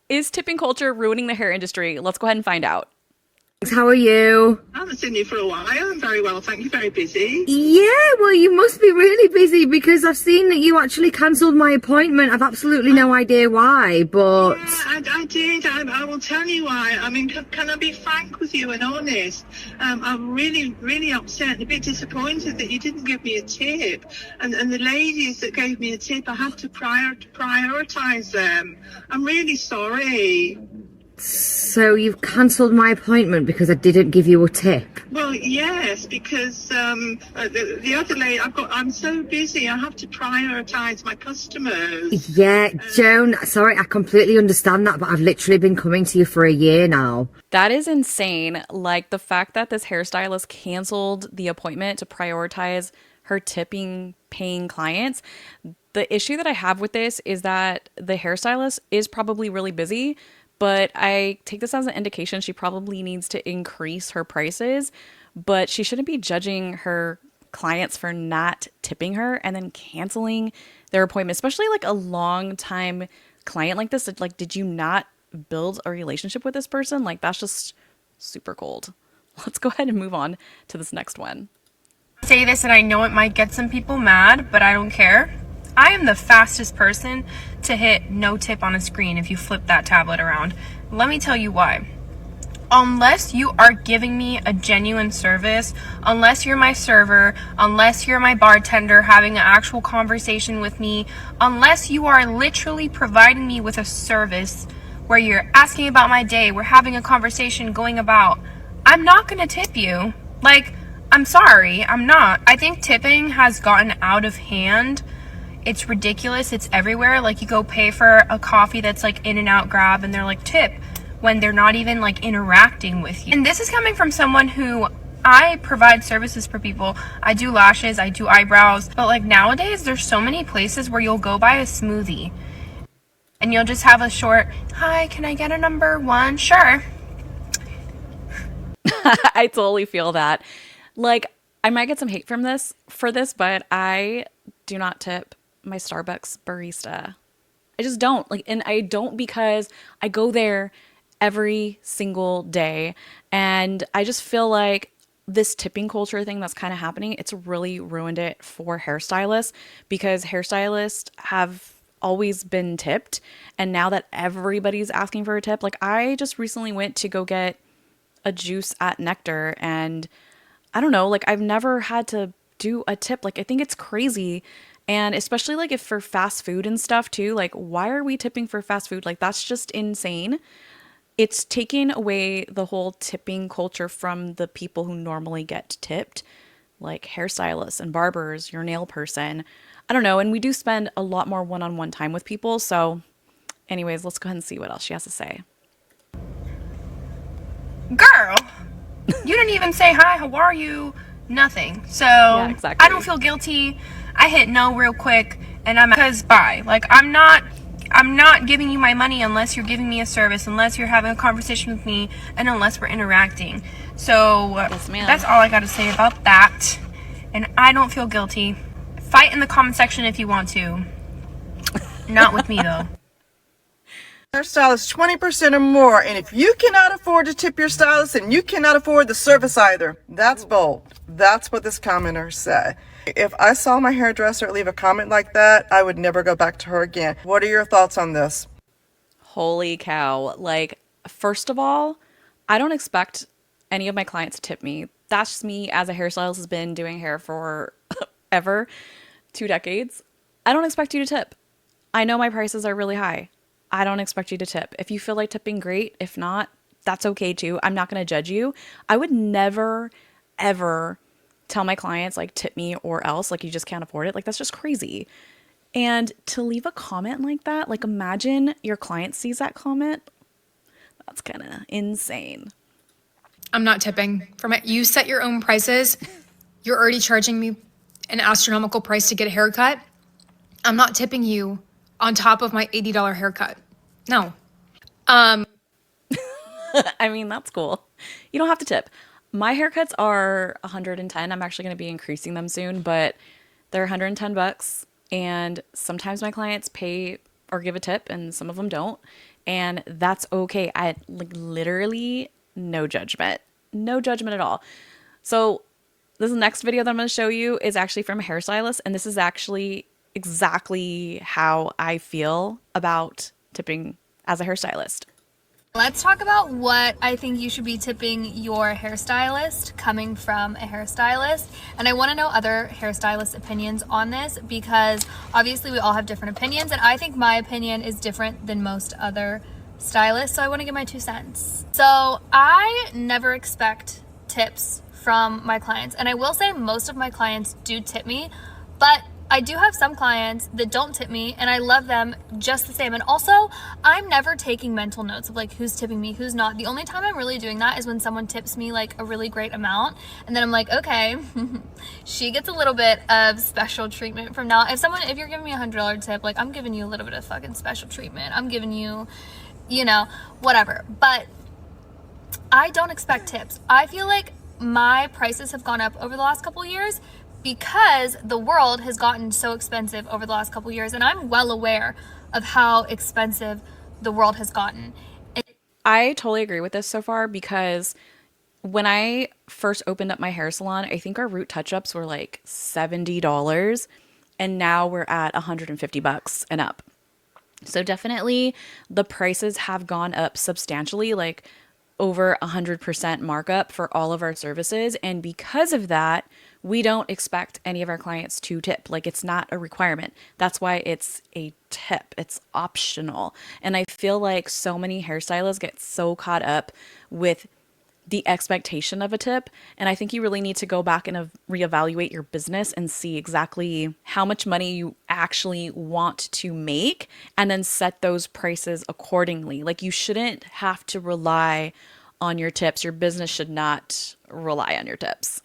Is tipping culture ruining the hair industry? Let's go ahead and find out. How are you? I haven't seen you for a while. I'm very well, thank you. Very busy. Yeah, well, you must be really busy because I've seen that you actually cancelled my appointment. I've absolutely no idea why, but... Yeah, I did. I will tell you why. I mean, can I be frank with you and honest? I'm really, really upset and a bit disappointed that you didn't give me a tip. And the ladies that gave me a tip, I had to prioritise them. I'm really sorry. So you've cancelled my appointment because I didn't give you a tip? Well, yes, because the other lady, I'm so busy. I have to prioritise my customers. Yeah, Joan, sorry, I completely understand that, but I've literally been coming to you for a year now. That is insane. Like the fact that this hairstylist canceled the appointment to prioritize her tipping paying clients. The issue that I have with this is that the hairstylist is probably really busy, but I take this as an indication she probably needs to increase her prices, but she shouldn't be judging her clients for not tipping her and then canceling their appointment, especially like a long time client like this. Like, did you not build a relationship with this person? Like, that's just super cold. Let's go ahead and move on to this next one. Say this and I know it might get some people mad, but I don't care. I am the fastest person to hit no tip on a screen if you flip that tablet around. Let me tell you why. Unless you are giving me a genuine service, unless you're my server, unless you're my bartender having an actual conversation with me, unless you are literally providing me with a service where you're asking about my day, we're having a conversation going about, I'm not going to tip you. Like, I'm sorry, I'm not. I think tipping has gotten out of hand. It's ridiculous. It's everywhere. Like, you go pay for a coffee that's like in and out grab and they're like tip when they're not even like interacting with you. And this is coming from someone who I provide services for people. I do lashes, I do eyebrows, but like nowadays there's so many places where you'll go buy a smoothie and you'll just have a short, hi, can I get a number one? Sure. I totally feel that. Like, I might get some hate from this for this, but I do not tip my Starbucks barista. I just don't. Like, and I don't because I go there every single day and I just feel like this tipping culture thing that's kind of happening, it's really ruined it for hairstylists because hairstylists have always been tipped, and now that everybody's asking for a tip, like I just recently went to go get a juice at Nectar and I don't know, like I've never had to do a tip. Like I think it's crazy. And especially like if for fast food and stuff too, like why are we tipping for fast food? Like that's just insane. It's taking away the whole tipping culture from the people who normally get tipped, like hairstylists and barbers, your nail person. I don't know. And we do spend a lot more one-on-one time with people. So anyways, let's go ahead and see what else she has to say. Girl, you didn't even say hi, how are you? Nothing. So Yeah, exactly. I don't feel guilty. I hit no real quick and I'm because bye. Like I'm not giving you my money unless you're giving me a service, unless you're having a conversation with me, and unless we're interacting. So Yes, ma'am. that's all I got to say about that. And I don't feel guilty. Fight in the comment section if you want to. Not with me though. Hairstylist 20% or more, and if you cannot afford to tip your stylist, then you cannot afford the service either. That's bold. That's what this commenter said. If I saw my hairdresser leave a comment like that, I would never go back to her again. What are your thoughts on this? Holy cow. Like, first of all, I don't expect any of my clients to tip me. That's just me as a hairstylist has been doing hair for ever, 2 decades. I don't expect you to tip. I know my prices are really high. I don't expect you to tip. If you feel like tipping, great. If not, that's okay too. I'm not going to judge you. I would never, ever tell my clients like tip me or else, like you just can't afford it. Like that's just crazy. And to leave a comment like that, like imagine your client sees that comment. That's kind of insane. I'm not tipping. You set your own prices. You're already charging me an astronomical price to get a haircut. I'm not tipping you on top of my $80 haircut. No. I mean, that's cool. You don't have to tip. My haircuts are 110. I'm actually going to be increasing them soon, but they're 110 bucks. And sometimes my clients pay or give a tip and some of them don't. and that's okay. I like literally no judgment. No judgment at all. So this next video that I'm going to show you is actually from a hairstylist, and this is actually exactly how I feel about tipping as a hairstylist. Let's talk about what I think you should be tipping your hairstylist coming from a hairstylist. And I want to know other hairstylist opinions on this, because obviously we all have different opinions, and I think my opinion is different than most other stylists. So I want to give my 2 cents. So I never expect tips from my clients, and I will say most of my clients do tip me, but I do have some clients that don't tip me, and I love them just the same. And also, I'm never taking mental notes of like who's tipping me, who's not. The only time I'm really doing that is when someone tips me like a really great amount, and then I'm like, okay, she gets a little bit of special treatment from now. If you're giving me $100 tip, like I'm giving you a little bit of fucking special treatment. I'm giving you, you know, whatever. But I don't expect tips. I feel like my prices have gone up over the last couple of years because the world has gotten so expensive over the last couple years, and I'm well aware of how expensive the world has gotten. I totally agree with this so far, because when I first opened up my hair salon, I think our root touch-ups were like $70, and now we're at $150 and up. So definitely the prices have gone up substantially, like over 100% markup for all of our services. And because of that, we don't expect any of our clients to tip. Like, it's not a requirement. That's why it's a tip. It's optional. And I feel like so many hairstylists get so caught up with the expectation of a tip. And I think you really need to go back and reevaluate your business and see exactly how much money you actually want to make, and then set those prices accordingly. Like, you shouldn't have to rely on your tips. Your business should not rely on your tips.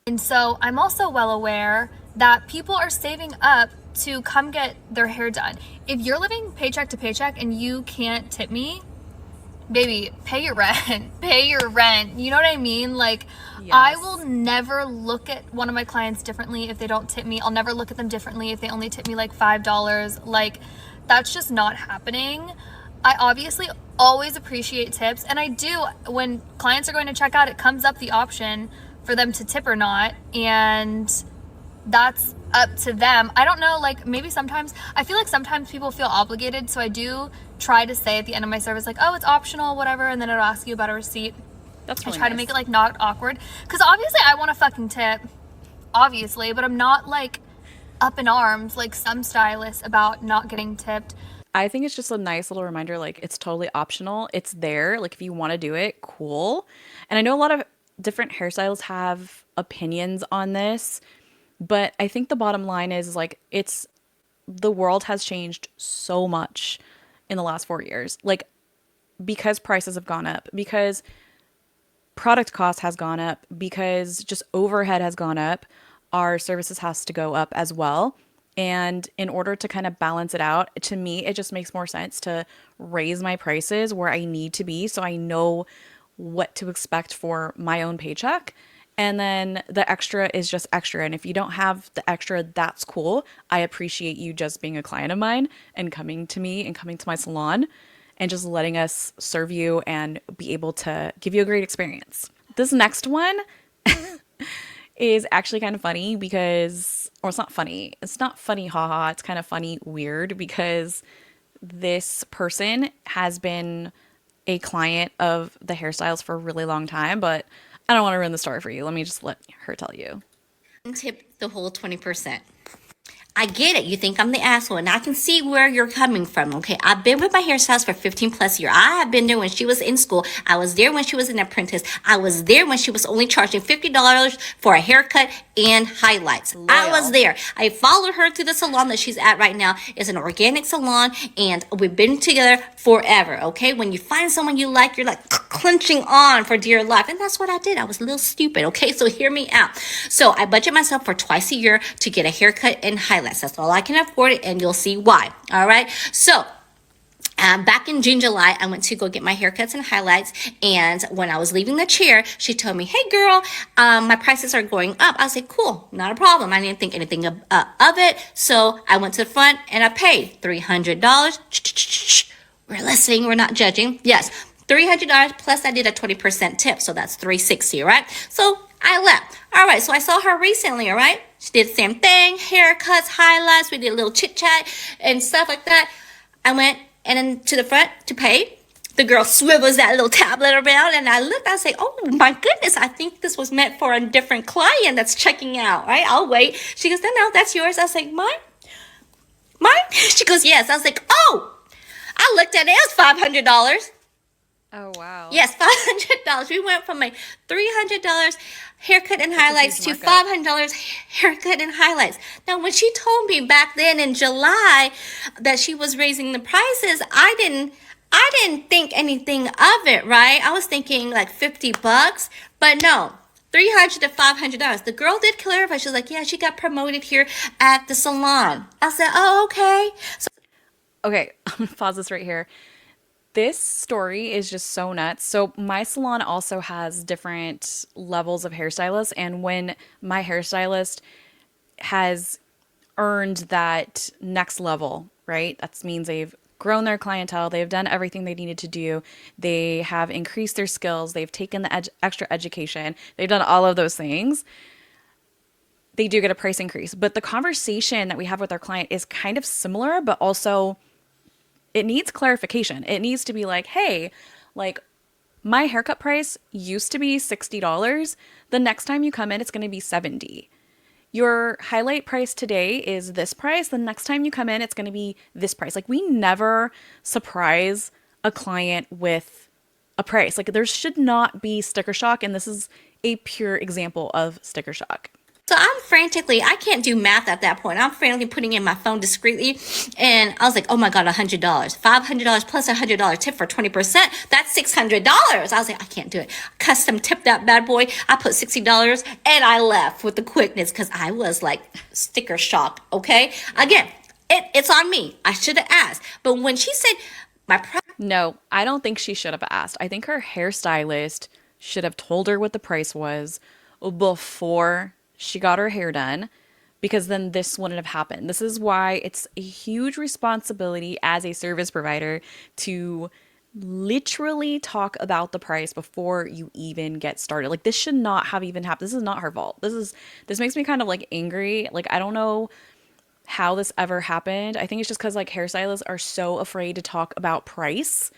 And so I'm also well aware that people are saving up to come get their hair done. If you're living paycheck to paycheck and you can't tip me, baby, pay your rent. Pay your rent. You know what I mean? Like, Yes. I will never look at one of my clients differently if they don't tip me. I'll never look at them differently if they only tip me like $5. Like, that's just not happening. I obviously always appreciate tips, and I do, when clients are going to check out, it comes up the option for them to tip or not, and that's up to them. I don't know, like, maybe sometimes, I feel like sometimes people feel obligated, so I do try to say at the end of my service, like, oh, it's optional, whatever, and then it'll ask you about a receipt. That's really I try to nice. make it, like, not awkward, because obviously I want a fucking tip, obviously, but I'm not, like, up in arms like some stylists about not getting tipped. I think it's just a nice little reminder, like, it's totally optional. It's there. Like, if you want to do it, cool. And I know a lot of different hairstylists have opinions on this, but I think the bottom line is, like, the world has changed so much in the last 4 years. Like, because prices have gone up, because product cost has gone up, because just overhead has gone up, our services has to go up as well. And in order to kind of balance it out, to me, it just makes more sense to raise my prices where I need to be, so I know what to expect for my own paycheck. And then the extra is just extra. And if you don't have the extra, that's cool. I appreciate you just being a client of mine and coming to me and coming to my salon and just letting us serve you and be able to give you a great experience. This next one is actually kind of funny because, or it's not funny. It's not funny, haha. It's kind of funny, weird, because this person has been a client of the hairstyles for a really long time, but I don't want to ruin the story for you. Let me just let her tell you. Tip the whole 20%. I get it. You think I'm the asshole, and I can see where you're coming from. Okay, I've been with my hairstylist for 15 plus years. I have been there when she was in school. I was there when she was an apprentice. I was there when she was only charging $50 for a haircut and highlights. Loyal. I was there. I followed her to the salon that she's at right now. It's an organic salon, and we've been together forever. Okay, when you find someone you like, you're like clenching on for dear life, and that's what I did. I was a little stupid. Okay, so hear me out. So I budget myself for twice a year to get a haircut and highlights. That's all I can afford, and you'll see why. All right. So back in June, July, I went to go get my haircuts and highlights. And when I was leaving the chair, she told me, "Hey, girl, my prices are going up." I was like, "Cool, not a problem." I didn't think anything of it. So I went to the front and I paid $300. We're listening, we're not judging. Yes, $300 plus I did a 20% tip, so that's $360, right? So I left. All right, so I saw her recently, all right? She did the same thing, haircuts, highlights, we did a little chit chat and stuff like that. I went and then to the front to pay. The girl swivels that little tablet around, and I looked, I say, oh my goodness, I think this was meant for a different client that's checking out, right? I'll wait. She goes, no, that's yours. I was like, mine? She goes, yes. I was like, oh, I looked at it, it was $500. Oh, wow. Yes, $500. We went from a $300 haircut and highlights to huge markup. $500 haircut and highlights. Now, when she told me back then in July that she was raising the prices, I didn't think anything of it, right? I was thinking like $50, but no, $300 to $500. The girl did clarify. She was like, yeah, she got promoted here at the salon. I said, oh, okay. So Okay, I'm gonna pause this right here. This story is just so nuts. So my salon also has different levels of hairstylists, and when my hairstylist has earned that next level, right? That means they've grown their clientele, they've done everything they needed to do, they have increased their skills, they've taken the extra education, they've done all of those things. They do get a price increase, but the conversation that we have with our client is kind of similar, but also it needs clarification. It needs to be like, hey, like my haircut price used to be $60. The next time you come in, it's going to be $70. Your highlight price today is this price. The next time you come in, it's going to be this price. Like, we never surprise a client with a price. Like, there should not be sticker shock. And this is a pure example of sticker shock. I'm frantically, I can't do math at that point. I'm frantically putting in my phone discreetly. And I was like, oh my God, $100. $500 plus $100 tip for 20%. That's $600. I was like, I can't do it. Custom tip that bad boy. I put $60 and I left with the quickness because I was like sticker shock. Okay. Again, it's on me. I should have asked. But when she said No, I don't think she should have asked. I think her hairstylist should have told her what the price was before she got her hair done, because then this wouldn't have happened. This is why it's a huge responsibility as a service provider to literally talk about the price before you even get started. Like, this should not have even happened. This is not her fault. This makes me kind of like angry. Like, I don't know how this ever happened. I think it's just because like hairstylists are so afraid to talk about price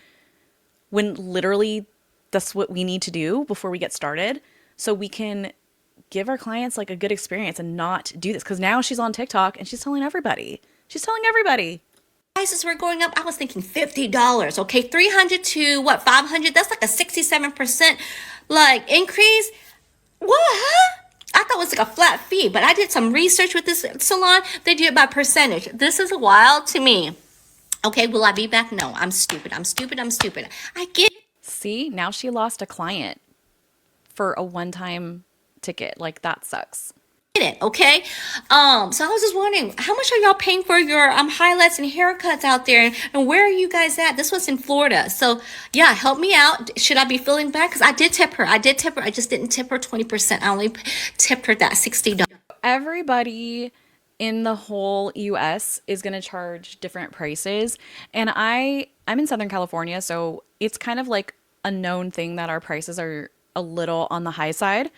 when literally that's what we need to do before we get started, so we can give our clients like a good experience and not do this. Because now she's on TikTok and she's telling everybody. prices were going up, I was thinking $50. Okay, 300 to what, 500? That's like a 67% like increase. What? I thought it was like a flat fee, but I did some research with this salon. They do it by percentage. This is wild to me. Okay, will I be back? No, I'm stupid. I get See, now she lost a client for a one-time ticket. Like, that sucks. it, okay? So I was just wondering, how much are y'all paying for your highlights and haircuts out there? And where are you guys at? This was in Florida. So yeah, help me out. Should I be feeling bad? Because I did tip her. I just didn't tip her 20%. I only tipped her that $60. Everybody in the whole US is going to charge different prices. And I'm in Southern California, so it's kind of like a known thing that our prices are a little on the high side.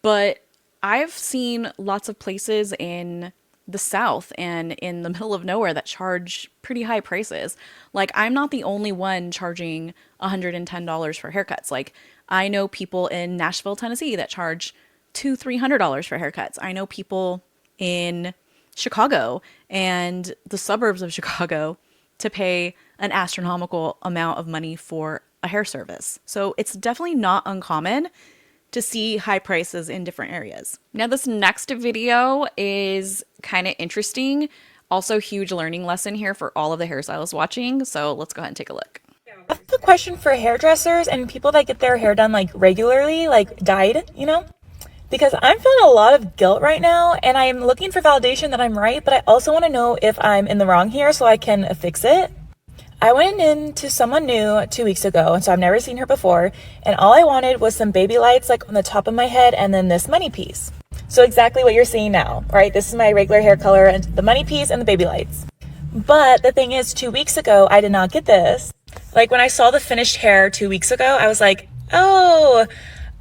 But I've seen lots of places in the South and in the middle of nowhere that charge pretty high prices. Like, I'm not the only one charging $110 for haircuts. Like, I know people in Nashville, Tennessee that charge $200-$300 for haircuts. I know people in Chicago and the suburbs of Chicago to pay an astronomical amount of money for a hair service. So it's definitely not uncommon to see high prices in different areas. Now, this next video is kind of interesting. Also, huge learning lesson here for all of the hairstylists watching. So let's go ahead and take a look. I have a question for hairdressers and people that get their hair done like regularly, like dyed, you know? Because I'm feeling a lot of guilt right now and I'm looking for validation that I'm right, but I also want to know if I'm in the wrong here so I can fix it. I went into someone new 2 weeks ago, and so I've never seen her before, and all I wanted was some baby lights like on the top of my head and then this money piece. So exactly what you're seeing now, right? This is my regular hair color and the money piece and the baby lights. But the thing is, 2 weeks ago, I did not get this. Like when I saw the finished hair 2 weeks ago, I was like, oh,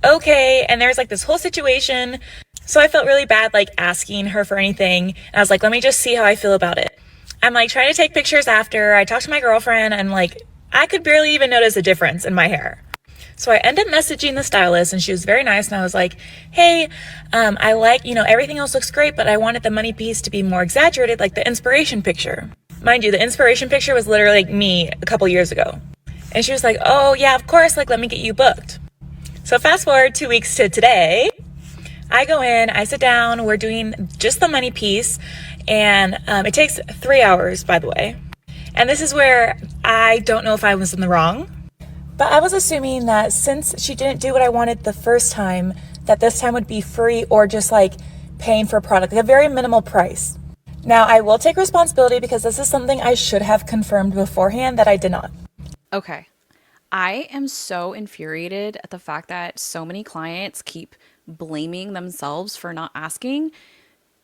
okay. And there's like this whole situation. So I felt really bad like asking her for anything. And I was like, let me just see how I feel about it. I'm like trying to take pictures after. I talked to my girlfriend and like I could barely even notice a difference in my hair. So I ended up messaging the stylist and she was very nice. And I was like, hey, I like, everything else looks great, but I wanted the money piece to be more exaggerated, like the inspiration picture. Mind you, the inspiration picture was literally like me a couple years ago. And she was like, oh yeah, of course, like let me get you booked. So fast forward 2 weeks to today, I go in, I sit down, we're doing just the money piece. And it takes 3 hours, by the way. And this is where I don't know if I was in the wrong. But I was assuming that since she didn't do what I wanted the first time, that this time would be free or just like paying for a product, like a very minimal price. Now, I will take responsibility because this is something I should have confirmed beforehand that I did not. Okay. I am so infuriated at the fact that so many clients keep blaming themselves for not asking.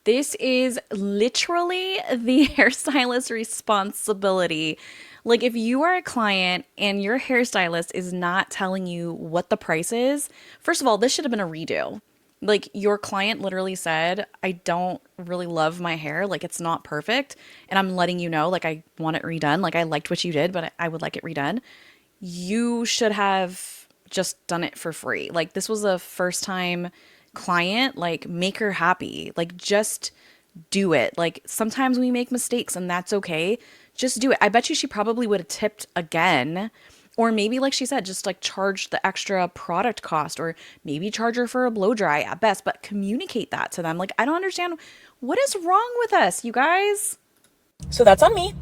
This is literally the hairstylist's responsibility. Like if you are a client and your hairstylist is not telling you what the price is, first of all, this should have been a redo. Like your client literally said, I don't really love my hair. Like it's not perfect. And I'm letting you know, like I want it redone. Like I liked what you did, but I would like it redone. You should have just done it for free. Like this was a first time client, like make her happy. Like just do it. Like sometimes we make mistakes and that's okay. Just do it. I bet you she probably would have tipped again. Or maybe, like she said, just like charge the extra product cost, or maybe charge her for a blow dry at best, but communicate that to them. Like, I don't understand what is wrong with us, you guys. So that's on me.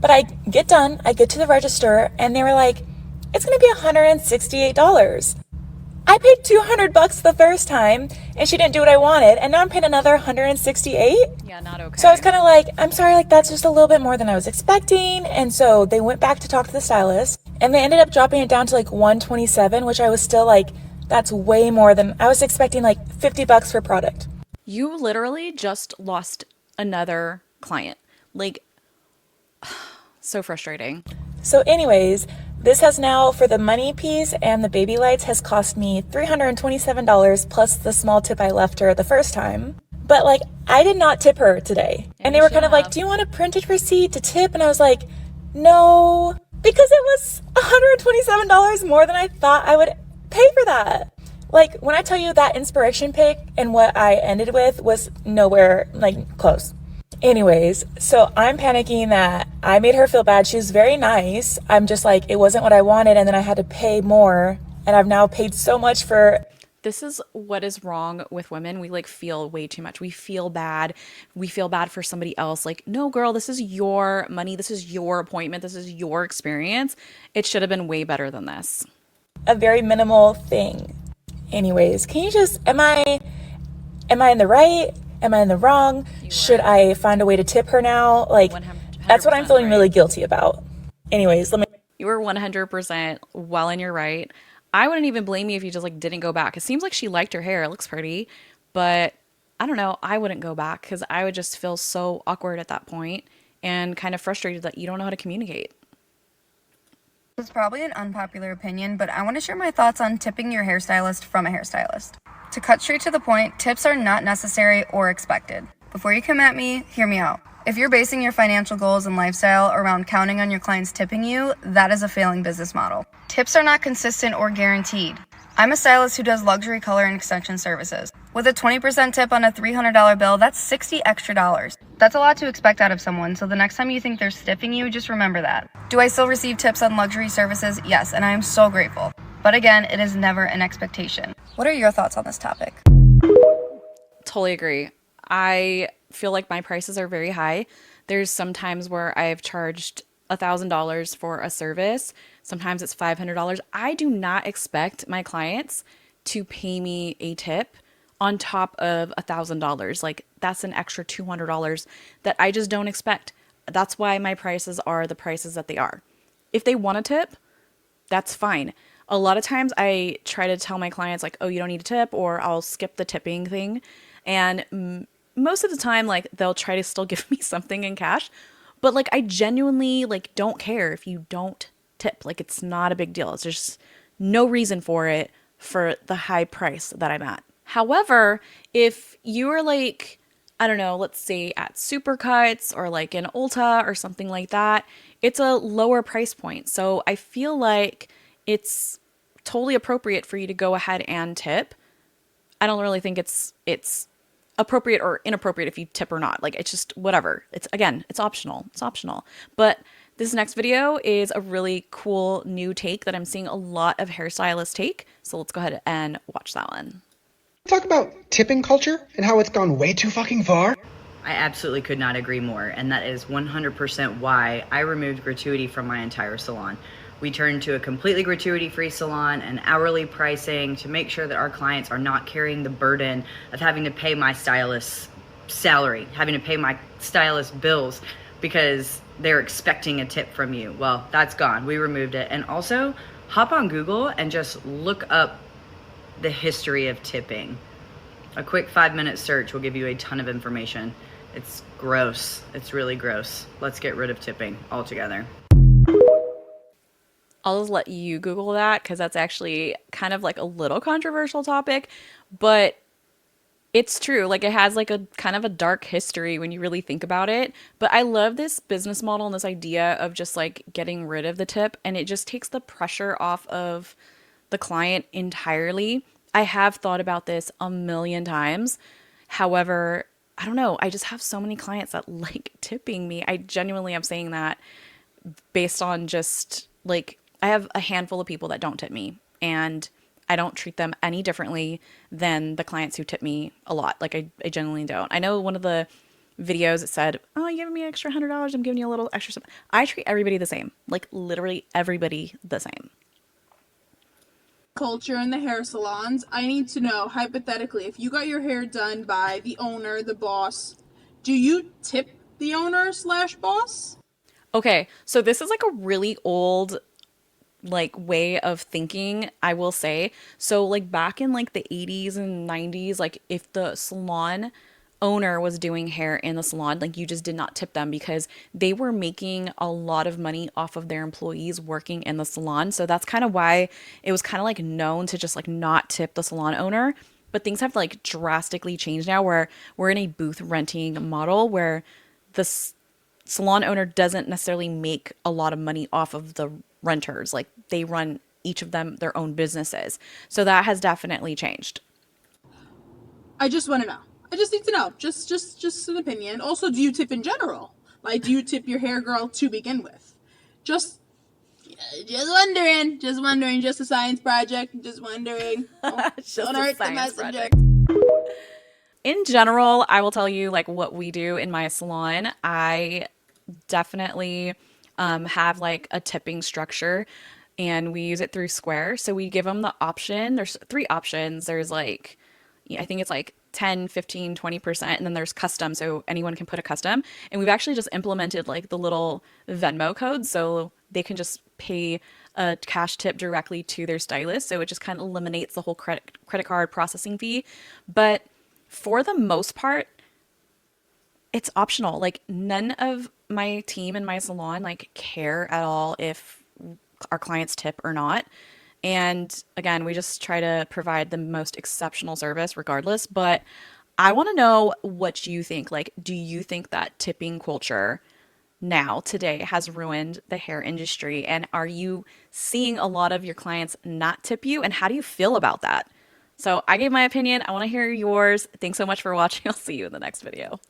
But I get done, I get to the register, and they were like, it's going to be $168. I paid $200 the first time and she didn't do what I wanted, and now I'm paying another $168. Yeah, not okay. So I was kind of like, I'm sorry, like that's just a little bit more than I was expecting. And so they went back to talk to the stylist and they ended up dropping it down to like $127, which I was still like, that's way more than I was expecting, like $50 for product. You literally just lost another client. Like, so frustrating. So anyways, this has now, for the money piece and the baby lights, has cost me $327 plus the small tip I left her the first time. But like, I did not tip her today. And they were kind of like, do you want a printed receipt to tip? And I was like, no, because it was $127 more than I thought I would pay for that. Like when I tell you that inspiration pic and what I ended with was nowhere like close. Anyways, so I'm panicking that I made her feel bad. She was very nice. I'm just like, it wasn't what I wanted. And then I had to pay more. And I've now paid so much for. This is what is wrong with women. We like feel way too much. We feel bad. We feel bad for somebody else. Like, no, girl, this is your money. This is your appointment. This is your experience. It should have been way better than this. A very minimal thing. Anyways, can you just, am I in the right? Am I in the wrong? Should I find a way to tip her now? Like, that's what I'm feeling really guilty about. Anyways, You were 100% well in your right. I wouldn't even blame you if you just like didn't go back. It seems like she liked her hair. It looks pretty, but I don't know. I wouldn't go back because I would just feel so awkward at that point and kind of frustrated that you don't know how to communicate. It's probably an unpopular opinion, but I want to share my thoughts on tipping your hairstylist from a hairstylist. To cut straight to the point, tips are not necessary or expected. Before you come at me, hear me out. If you're basing your financial goals and lifestyle around counting on your clients tipping you, that is a failing business model. Tips are not consistent or guaranteed. I'm a stylist who does luxury color and extension services. With a 20% tip on a $300 bill, that's $60 extra. That's a lot to expect out of someone, so the next time you think they're stiffing you, just remember that. Do I still receive tips on luxury services? Yes, and I am so grateful. But again, it is never an expectation. What are your thoughts on this topic? Totally agree. I feel like my prices are very high. There's some times where I've charged $1,000 for a service. Sometimes it's $500. I do not expect my clients to pay me a tip on top of $1,000. Like that's an extra $200 that I just don't expect. That's why my prices are the prices that they are. If they want a tip, that's fine. A lot of times I try to tell my clients like, oh, you don't need a tip, or I'll skip the tipping thing. And most of the time, like they'll try to still give me something in cash. But like I genuinely like don't care if you don't tip. Like it's not a big deal. It's just no reason for it for the high price that I'm at. However, if you are like, I don't know, let's say at Supercuts or like in Ulta or something like that, it's a lower price point. So I feel like it's totally appropriate for you to go ahead and tip. I don't really think it's appropriate or inappropriate if you tip or not. Like it's just whatever. It's again, it's optional. It's optional. But this next video is a really cool new take that I'm seeing a lot of hairstylists take. So let's go ahead and watch that one. Talk about tipping culture and how it's gone way too fucking far. I absolutely could not agree more, and that is 100% why I removed gratuity from my entire salon. We turned to a completely gratuity-free salon and hourly pricing to make sure that our clients are not carrying the burden of having to pay my stylist's salary, having to pay my stylist bills because they're expecting a tip from you. Well, that's gone. We removed it. And also, hop on Google and just look up the history of tipping. A quick 5-minute search will give you a ton of information. It's gross. It's really gross. Let's get rid of tipping altogether. I'll just let you Google that because that's actually kind of like a little controversial topic, but it's true. Like it has like a kind of a dark history when you really think about it. But I love this business model and this idea of just like getting rid of the tip, and it just takes the pressure off of the client entirely. I have thought about this a million times. However, I don't know. I just have so many clients that like tipping me. I genuinely am saying that based on just like I have a handful of people that don't tip me, and I don't treat them any differently than the clients who tip me a lot. Like I genuinely don't. I know one of the videos it said, "Oh, you giving me an extra $100? I'm giving you a little extra something." I treat everybody the same. Like literally everybody the same. Culture in the hair salons. I need to know, hypothetically, if you got your hair done by the owner, the boss, do you tip the owner / boss? Okay, so this is like a really old like way of thinking, I will say. So like back in like the 80s and 90s, like if the salon owner was doing hair in the salon, like you just did not tip them because they were making a lot of money off of their employees working in the salon. So that's kind of why it was kind of like known to just like not tip the salon owner. But things have like drastically changed now where we're in a booth renting model where the salon owner doesn't necessarily make a lot of money off of the renters. Like they run each of them their own businesses. So that has definitely changed. I just want to know. I just need to know. Just an opinion. Also, do you tip in general? Like, do you tip your hair girl to begin with? Just wondering. Just a science project. Just wondering. Don't hurt the messenger. In general, I will tell you like what we do in my salon. I definitely have like a tipping structure, and we use it through Square. So we give them the option. There's 3 options. There's like, I think it's like 10, 15, 20%, and then there's custom. So anyone can put a custom. And we've actually just implemented like the little Venmo code so they can just pay a cash tip directly to their stylist. So it just kind of eliminates the whole credit card processing fee. But for the most part, it's optional. Like none of my team in my salon like care at all if our clients tip or not. And again, we just try to provide the most exceptional service regardless. But I want to know what you think. Like, do you think that tipping culture now today has ruined the hair industry? And are you seeing a lot of your clients not tip you? And how do you feel about that? So I gave my opinion. I want to hear yours. Thanks so much for watching. I'll see you in the next video.